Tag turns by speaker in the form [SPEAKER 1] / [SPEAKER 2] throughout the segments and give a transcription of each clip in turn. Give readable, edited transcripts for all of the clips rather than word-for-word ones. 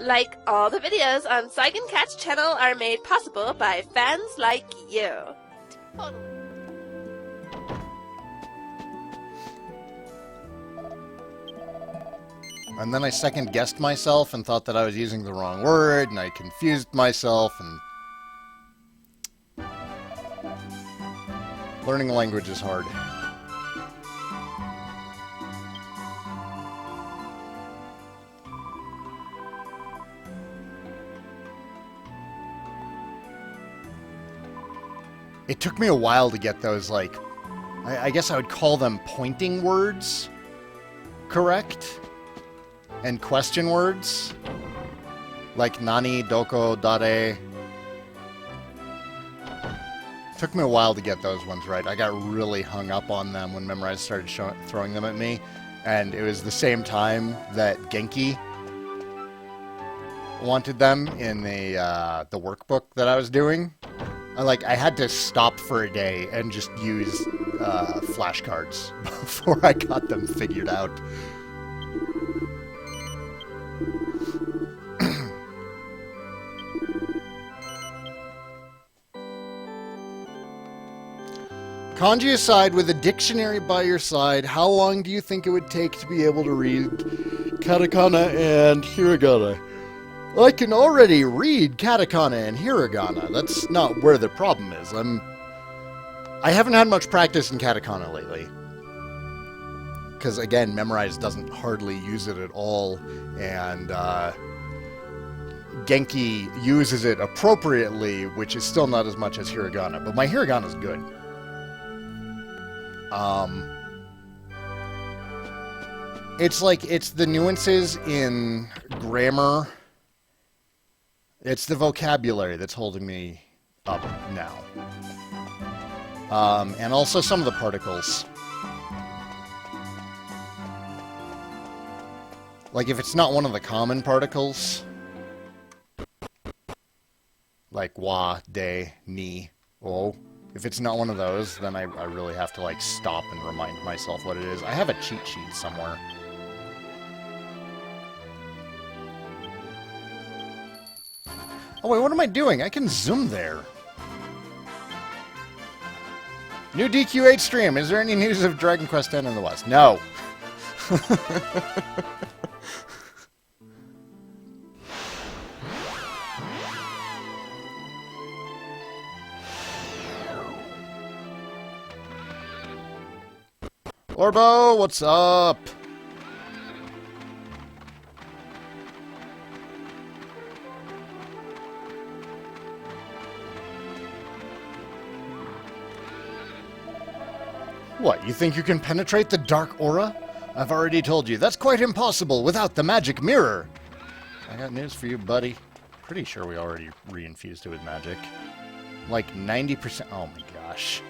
[SPEAKER 1] Like all the videos on Saigancat's channel are made possible by fans like you. Totally.
[SPEAKER 2] And then I second-guessed myself and thought that I was using the wrong word, and I confused myself, and... Learning a language is hard. It took me a while to get those, like... I guess I would call them pointing words correct? And question words, like nani, doko, dare. Took me a while to get those ones right. I got really hung up on them when Memorize started throwing them at me, and it was the same time that Genki wanted them in the workbook that I was doing. I had to stop for a day and just use flashcards before I got them figured out. Kanji aside, with a dictionary by your side, how long do you think it would take to be able to read katakana and hiragana? I can already read katakana and hiragana. That's not where the problem is. I haven't had much practice in katakana lately. Because, again, Memorize doesn't hardly use it at all, and Genki uses it appropriately, which is still not as much as hiragana. But my hiragana's good. It's the nuances in grammar. It's the vocabulary that's holding me up now. And also some of the particles. Like, if it's not one of the common particles, like wa, de, ni, o, if it's not one of those, then I really have to, stop and remind myself what it is. I have a cheat sheet somewhere. Oh, wait, what am I doing? I can zoom there. New DQ8 stream. Is there any news of Dragon Quest X in the West? No. Orbo, what's up? What, you think you can penetrate the dark aura? I've already told you, that's quite impossible without the magic mirror. I got news for you, buddy. Pretty sure we already reinfused it with magic. Like 90%. Oh my gosh.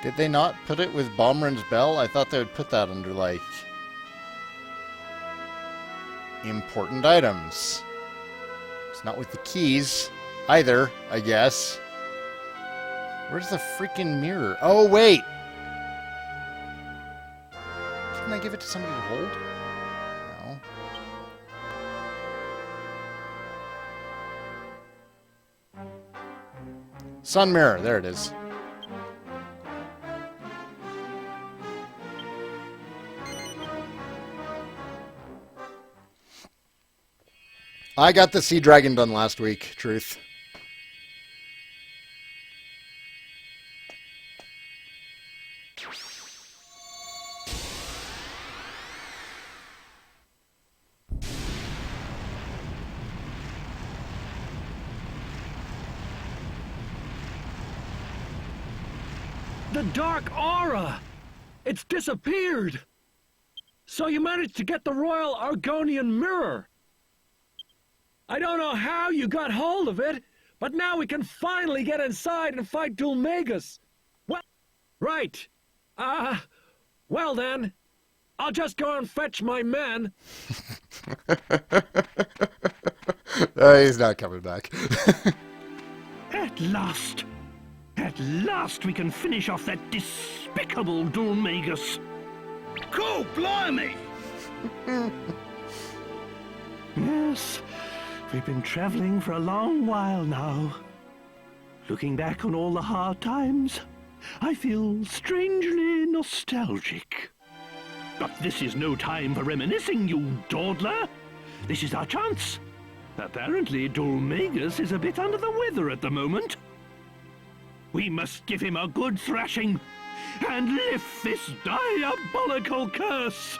[SPEAKER 2] Did they not put it with Bomren's Bell? I thought they would put that under, important items. It's not with the keys either, I guess. Where's the freaking mirror? Oh, wait! Didn't I give it to somebody to hold? No. Sun mirror, there it is. I got the Sea Dragon done last week, truth.
[SPEAKER 3] The dark aura! It's disappeared! So you managed to get the Royal Argonian Mirror! I don't know how you got hold of it, but now we can finally get inside and fight Dulmagus. Well, right. Well then, I'll just go and fetch my men.
[SPEAKER 2] He's not coming back.
[SPEAKER 3] At last. At last we can finish off that despicable Dulmagus. Go, blimey! Yes, we've been traveling for a long while now. Looking back on all the hard times, I feel strangely nostalgic. But this is no time for reminiscing, you dawdler. This is our chance. Apparently, Dulmagus is a bit under the weather at the moment. We must give him a good thrashing and lift this diabolical curse.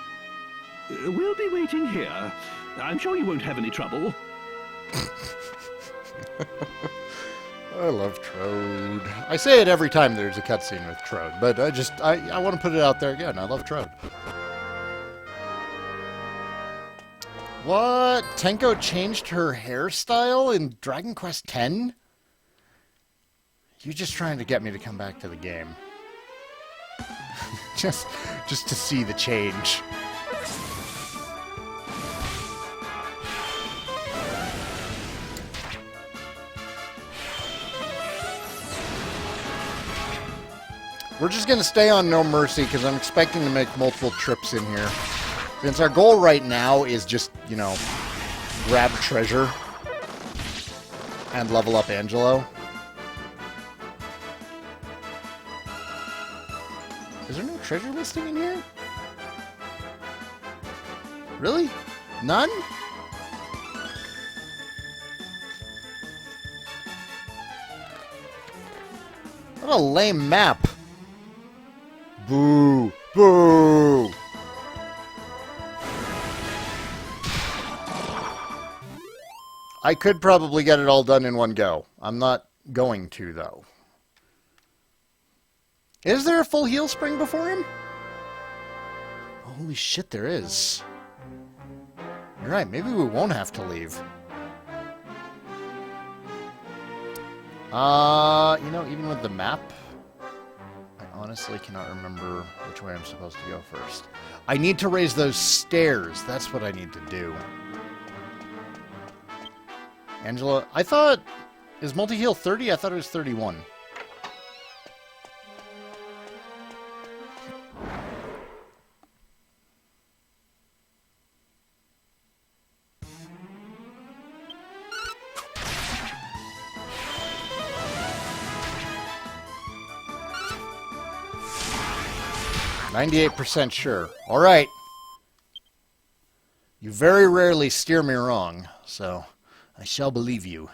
[SPEAKER 3] We'll be waiting here. I'm sure you won't have any trouble.
[SPEAKER 2] I love Trode. I say it every time there's a cutscene with Trode, but I want to put it out there again. I love Trode. What? Tenko changed her hairstyle in Dragon Quest X? You're just trying to get me to come back to the game. just to see the change. We're just going to stay on No Mercy because I'm expecting to make multiple trips in here. Since our goal right now is just, you know, grab treasure and level up Angelo. Is there no treasure listing in here? Really? None? What a lame map. Boo! Boo! I could probably get it all done in one go. I'm not going to, though. Is there a full heal spring before him? Holy shit, there is. You're right, maybe we won't have to leave. You know, even with the map, I honestly cannot remember which way I'm supposed to go first. I need to raise those stairs. That's what I need to do. Angela, I thought... Is multi-heal 30? I thought it was 31. %, sure. All right. You very rarely steer me wrong, so I shall believe you.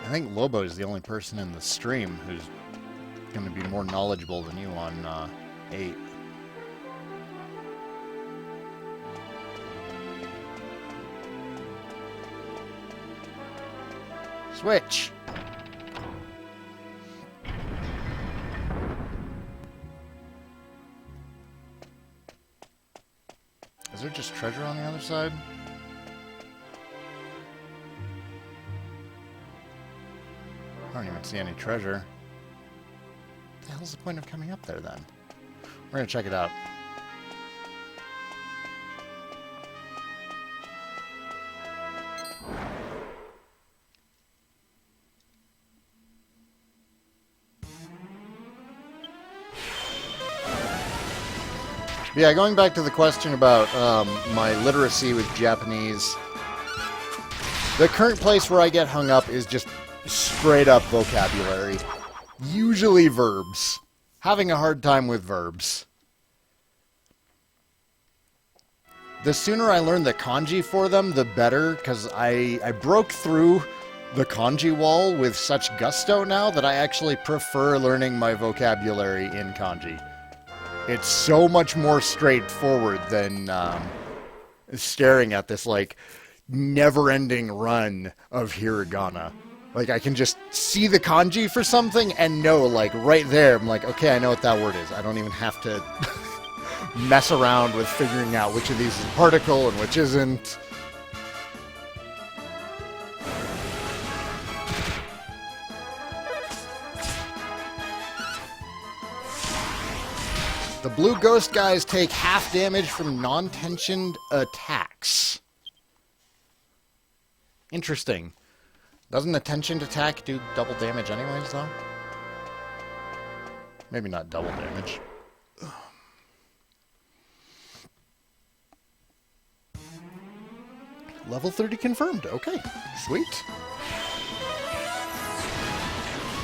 [SPEAKER 2] I think Lobo is the only person in the stream who's going to be more knowledgeable than you on 8. Switch! Is there just treasure on the other side? I don't even see any treasure. What the hell's the point of coming up there, then? We're gonna check it out. Yeah, going back to the question about my literacy with Japanese, the current place where I get hung up is just straight up vocabulary. Usually verbs. Having a hard time with verbs. The sooner I learn the kanji for them, the better, because I broke through the kanji wall with such gusto now that I actually prefer learning my vocabulary in kanji. It's so much more straightforward than staring at this, like, never-ending run of hiragana. Like, I can just see the kanji for something and know, like, right there, I'm like, okay, I know what that word is. I don't even have to mess around with figuring out which of these is a particle and which isn't. The blue ghost guys take half damage from non-tensioned attacks. Interesting. Doesn't a tensioned attack do double damage anyways, though? Maybe not double damage. Level 30 confirmed. Okay, sweet.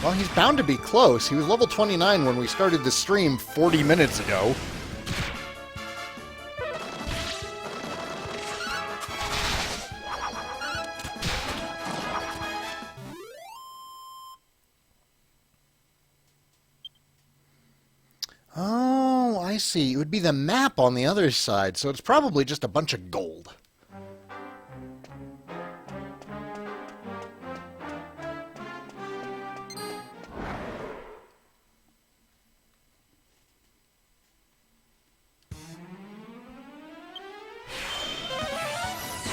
[SPEAKER 2] Well, he's bound to be close. He was level 29 when we started the stream 40 minutes ago. Oh, I see. It would be the map on the other side, so it's probably just a bunch of gold.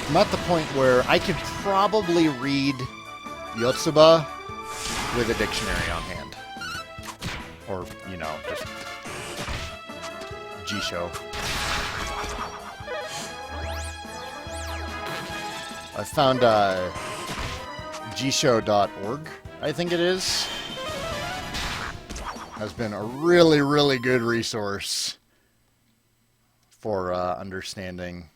[SPEAKER 2] I'm at the point where I could probably read Yotsuba with a dictionary on hand. Or, you know, just Jisho. I found jisho.org, I think it is. Has been a really, really good resource for understanding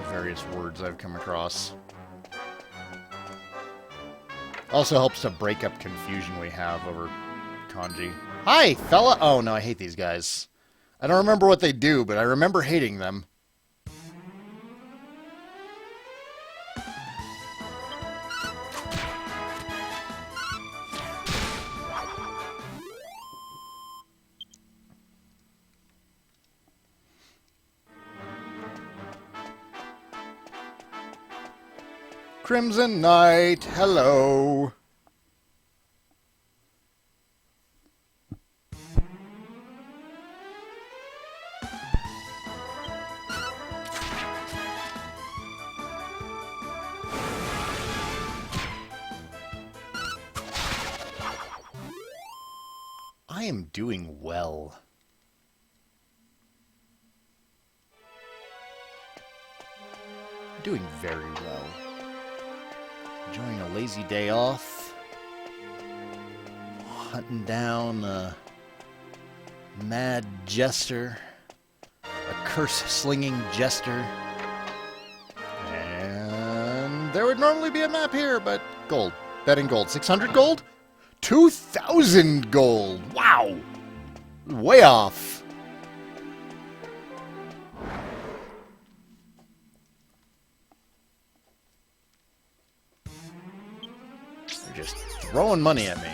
[SPEAKER 2] various words I've come across. Also helps to break up confusion we have over kanji. Hi, fella! Oh, no, I hate these guys. I don't remember what they do, but I remember hating them. Crimson Knight, hello. I am doing well. Doing very well. Enjoying a lazy day off. Hunting down a mad jester. A curse-slinging jester. And there would normally be a map here, but gold. Betting gold. 600 gold? 2,000 gold! Wow! Way off. They're just throwing money at me.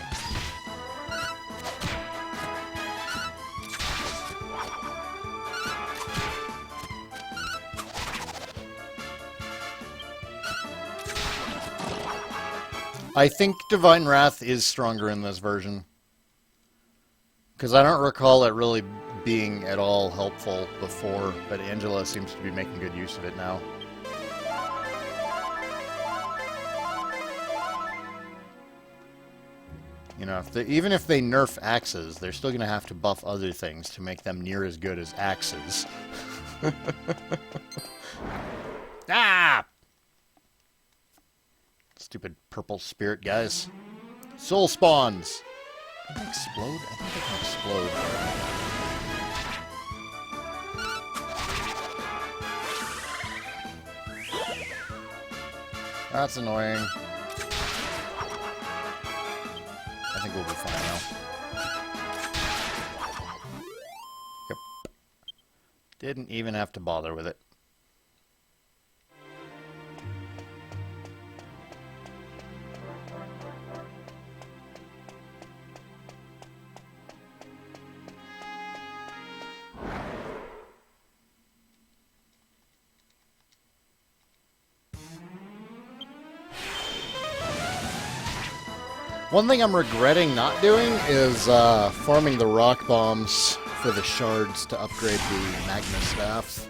[SPEAKER 2] I think Divine Wrath is stronger in this version. Because I don't recall it really being at all helpful before, but Angela seems to be making good use of it now. You know, even if they nerf axes, they're still going to have to buff other things to make them near as good as axes. Ah! Stupid purple spirit guys. Soul spawns! Can they explode? I think they can explode. That's annoying. I think we'll be fine now. Yep. Didn't even have to bother with it. One thing I'm regretting not doing is farming the rock bombs for the shards to upgrade the magma staff.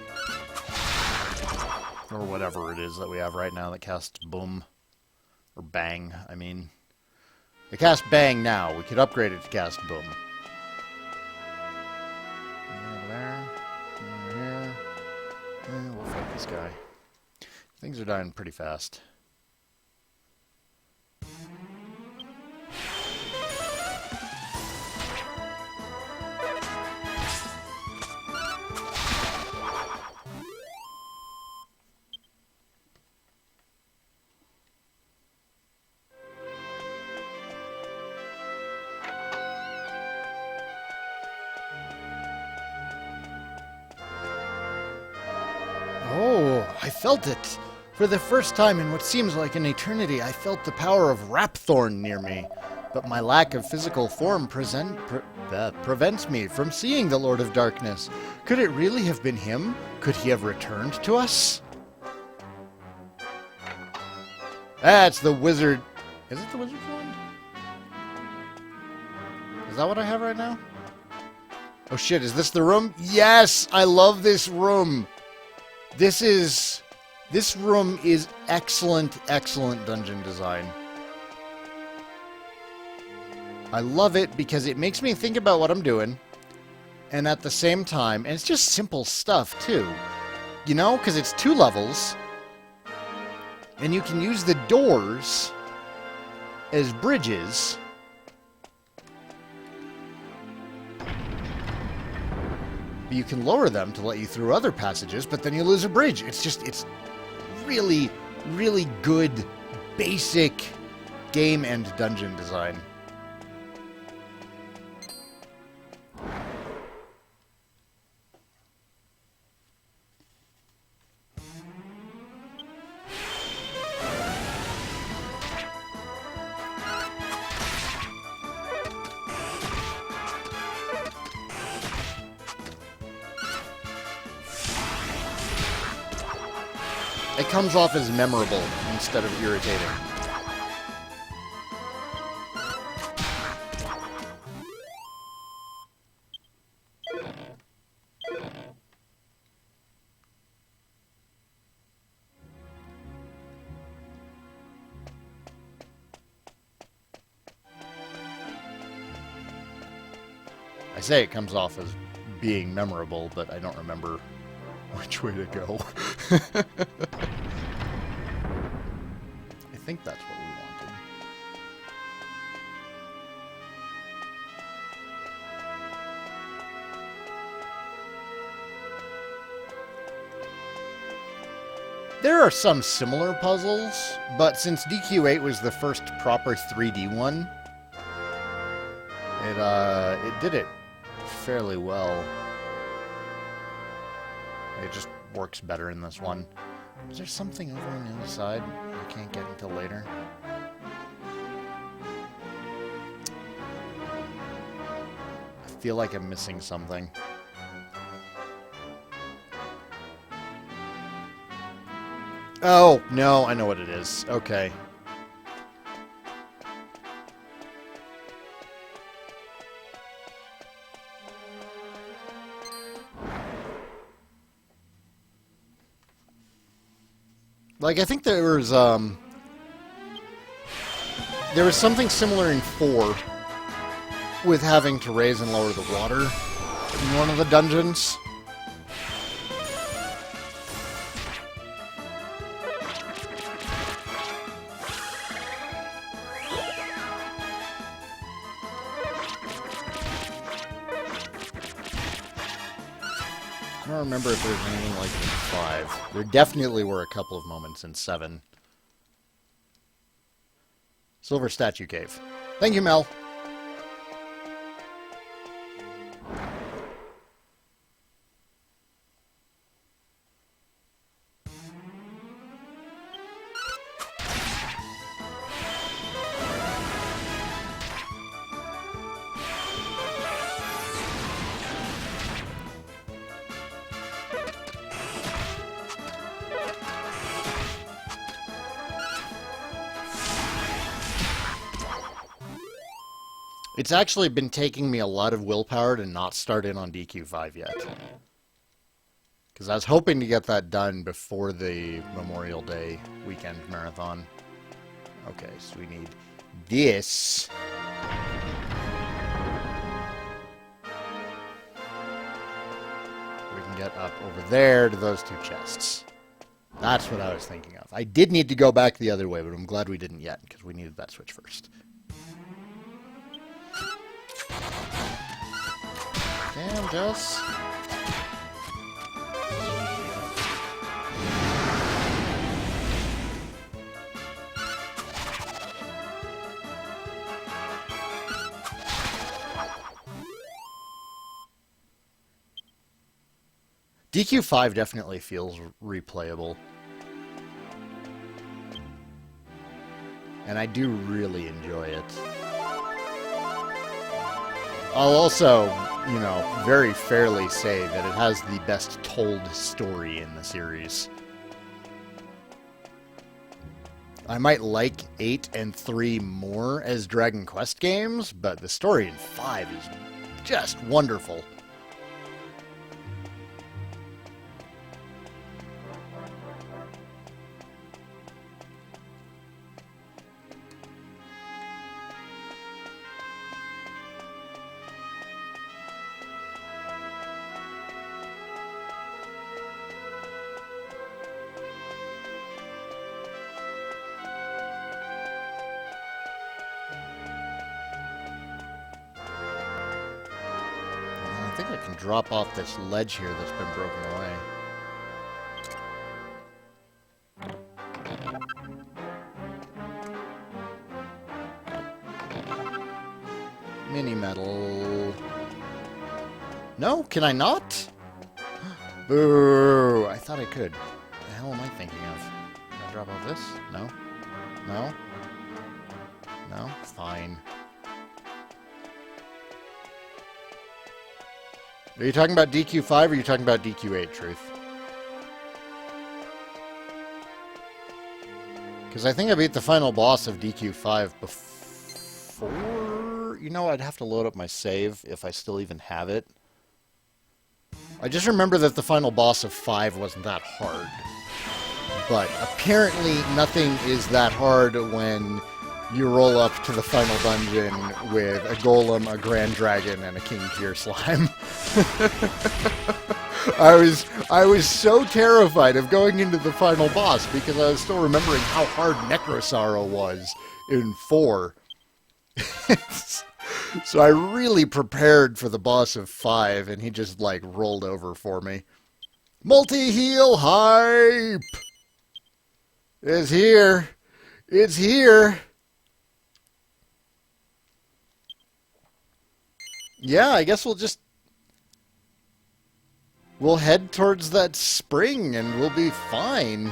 [SPEAKER 2] Or whatever it is that we have right now that casts boom. Or bang, I mean. It casts bang now. We could upgrade it to cast boom. this guy. Things are dying pretty fast. Oh, I felt it! For the first time in what seems like an eternity, I felt the power of Rapthorn near me. But my lack of physical form prevents me from seeing the Lord of Darkness. Could it really have been him? Could he have returned to us? That's the wizard. Is it the wizard's wand? Is that what I have right now? Oh shit, is this the room? Yes! I love this room! This room is excellent, excellent dungeon design. I love it because it makes me think about what I'm doing. And at the same time, and it's just simple stuff too. You know, because it's 2 levels. And you can use the doors as bridges. You can lower them to let you through other passages, but then you lose a bridge. It's really, really good, basic game and dungeon design. It comes off as memorable instead of irritating. I say it comes off as being memorable, but I don't remember which way to go. I think that's what we wanted. There are some similar puzzles, but since DQ8 was the first proper 3D one, it did it fairly well. It just works better in this one. Is there something over on the other side I can't get until later? I feel like I'm missing something. Oh, no, I know what it is. Okay. Like, I think there was something similar in 4 with having to raise and lower the water in one of the dungeons. I don't remember if there was anything like it in 5. There definitely were a couple of moments in 7. Silver Statue Cave. Thank you, Mel. It's actually been taking me a lot of willpower to not start in on DQ5 yet. Because I was hoping to get that done before the Memorial Day weekend marathon. Okay, so we need this. We can get up over there to those 2 chests. That's what I was thinking of. I did need to go back the other way, but I'm glad we didn't yet, because we needed that switch first. Damn, Jess. DQ5 definitely feels replayable. And I do really enjoy it. I'll also, you know, very fairly say that it has the best told story in the series. I might like 8 and 3 more as Dragon Quest games, but the story in 5 is just wonderful. I think I can drop off this ledge here that's been broken away. Mini metal. No, can I not? Boo! I thought I could. What the hell am I thinking of? Can I drop off this? No? No? No? Fine. Are you talking about DQ5 or are you talking about DQ8, Truth? Because I think I beat the final boss of DQ5 before... You know, I'd have to load up my save if I still even have it. I just remember that the final boss of 5 wasn't that hard. But apparently nothing is that hard when you roll up to the final dungeon with a golem, a grand dragon, and a king tier slime. I was so terrified of going into the final boss because I was still remembering how hard Necrosaro was in 4. So I really prepared for the boss of 5, and he just, like, rolled over for me. Multi-heal hype! It's here! It's here! Yeah, I guess we'll head towards that spring and we'll be fine.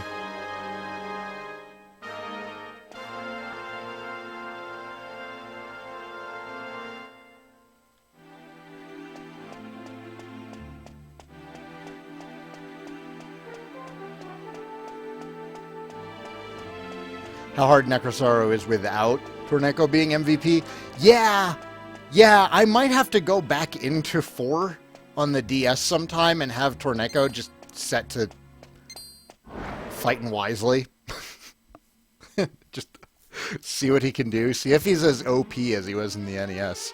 [SPEAKER 2] How hard Necrosaro is without Torneko being MVP? Yeah! Yeah, I might have to go back into 4 on the DS sometime and have Torneko just set to fighting wisely. Just see what he can do. See if he's as OP as he was in the NES.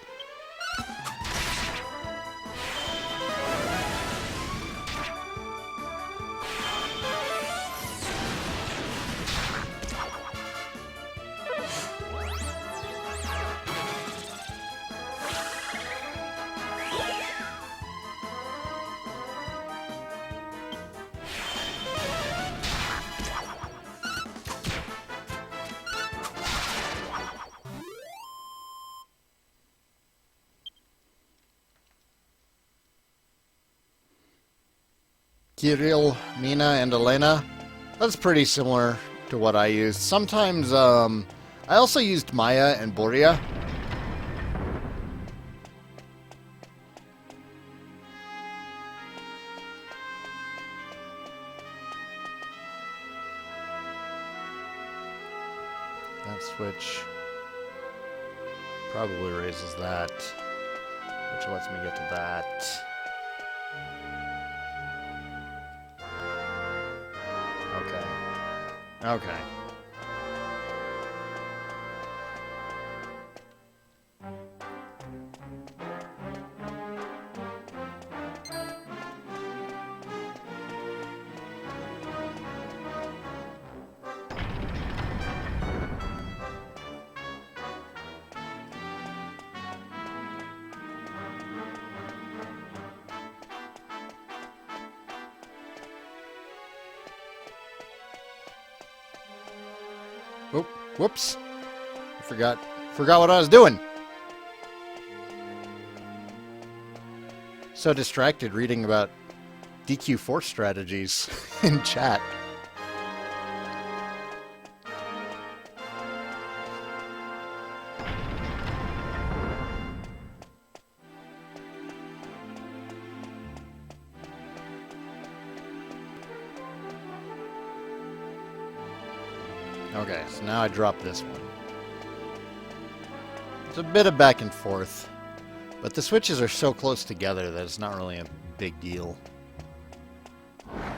[SPEAKER 2] Kirill, Mina, and Elena. That's pretty similar to what I used. Sometimes, I also used Maya and Boria. That switch probably raises that, which lets me get to that. Okay. Oh, whoops. I forgot what I was doing. So distracted reading about DQ4 strategies in chat. Okay, so now I drop this one. It's a bit of back and forth, but the switches are so close together that it's not really a big deal.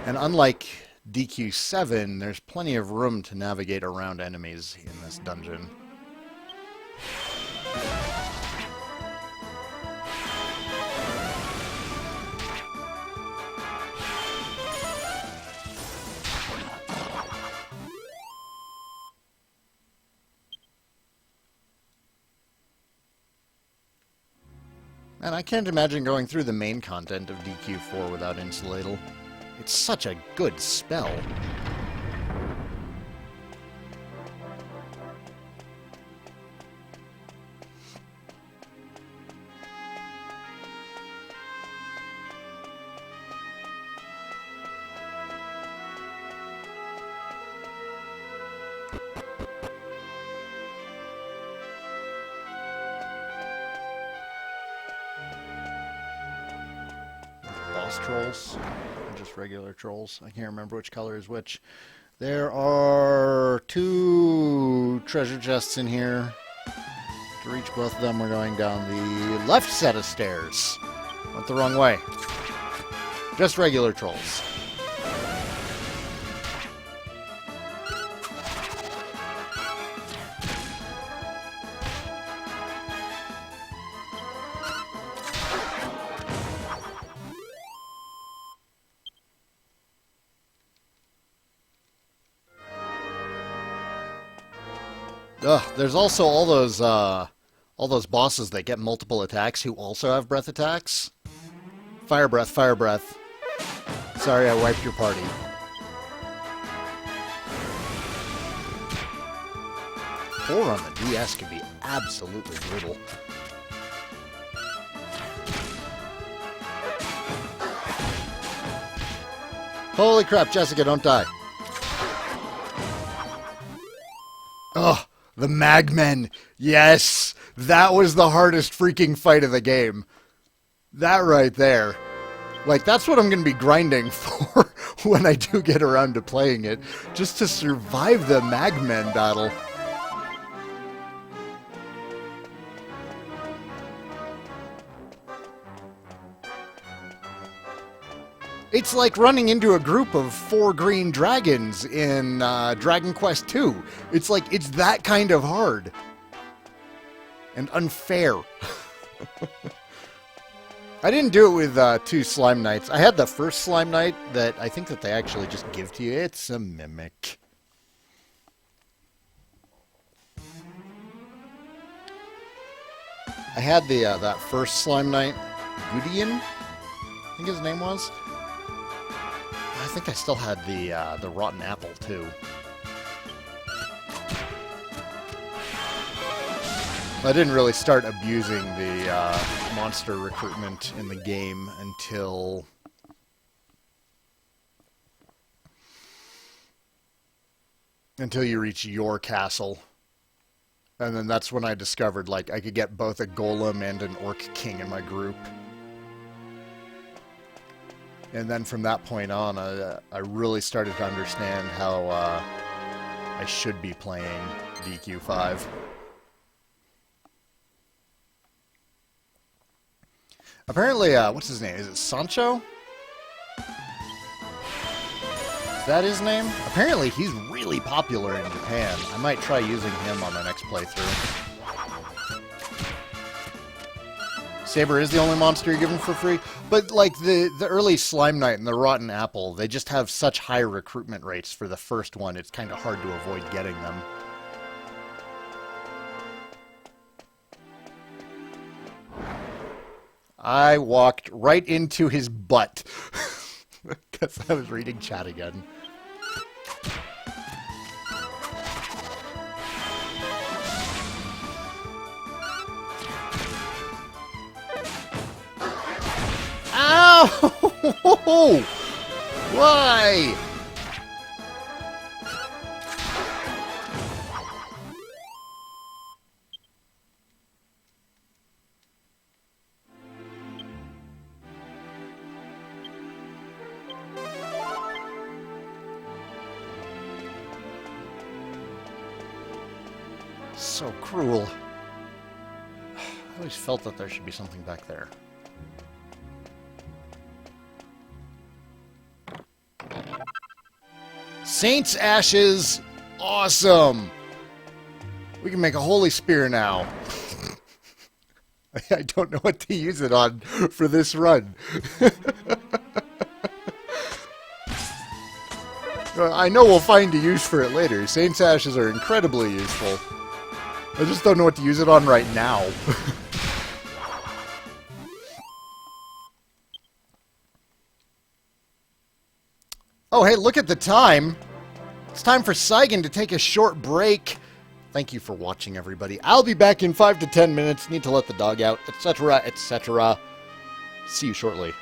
[SPEAKER 2] And unlike DQ7, there's plenty of room to navigate around enemies in this dungeon. And I can't imagine going through the main content of DQ4 without Insulatal. It's such a good spell. Trolls, or just regular trolls. I can't remember which color is which. There are 2 treasure chests in here. To reach both of them, we're going down the left set of stairs. Went the wrong way. Just regular trolls. There's also all those bosses that get multiple attacks who also have breath attacks. Fire breath, fire breath. Sorry, I wiped your party. Or on the DS can be absolutely brutal. Holy crap, Jessica, don't die. Ugh. The Magmen! Yes! That was the hardest freaking fight of the game. That right there. Like, that's what I'm going to be grinding for when I do get around to playing it. Just to survive the Magmen battle. It's like running into a group of 4 green dragons in Dragon Quest II. It's like, it's that kind of hard. And unfair. I didn't do it with 2 Slime Knights. I had the first Slime Knight that I think that they actually just give to you. It's a mimic. I had the that first Slime Knight, Gudian, I think his name was. I think I still had the rotten apple too. I didn't really start abusing the monster recruitment in the game until you reach your castle. And then that's when I discovered, like, I could get both a golem and an orc king in my group. And then from that point on, I really started to understand how I should be playing DQ5. Apparently, what's his name? Is it Sancho? Is that his name? Apparently, he's really popular in Japan. I might try using him on the next playthrough. Saber is the only monster you're given for free, but like the early Slime Knight and the Rotten Apple, they just have such high recruitment rates for the first one, it's kind of hard to avoid getting them. I walked right into his butt. Because I was reading chat again. No! Why? So cruel. I always felt that there should be something back there. Saint's Ashes! Awesome! We can make a holy spear now. I don't know what to use it on for this run. I know we'll find a use for it later. Saint's Ashes are incredibly useful. I just don't know what to use it on right now. Oh, hey, look at the time. It's time for Saigan to take a short break. Thank you for watching, everybody. I'll be back in 5 to 10 minutes. Need to let the dog out, etc., etc. See you shortly.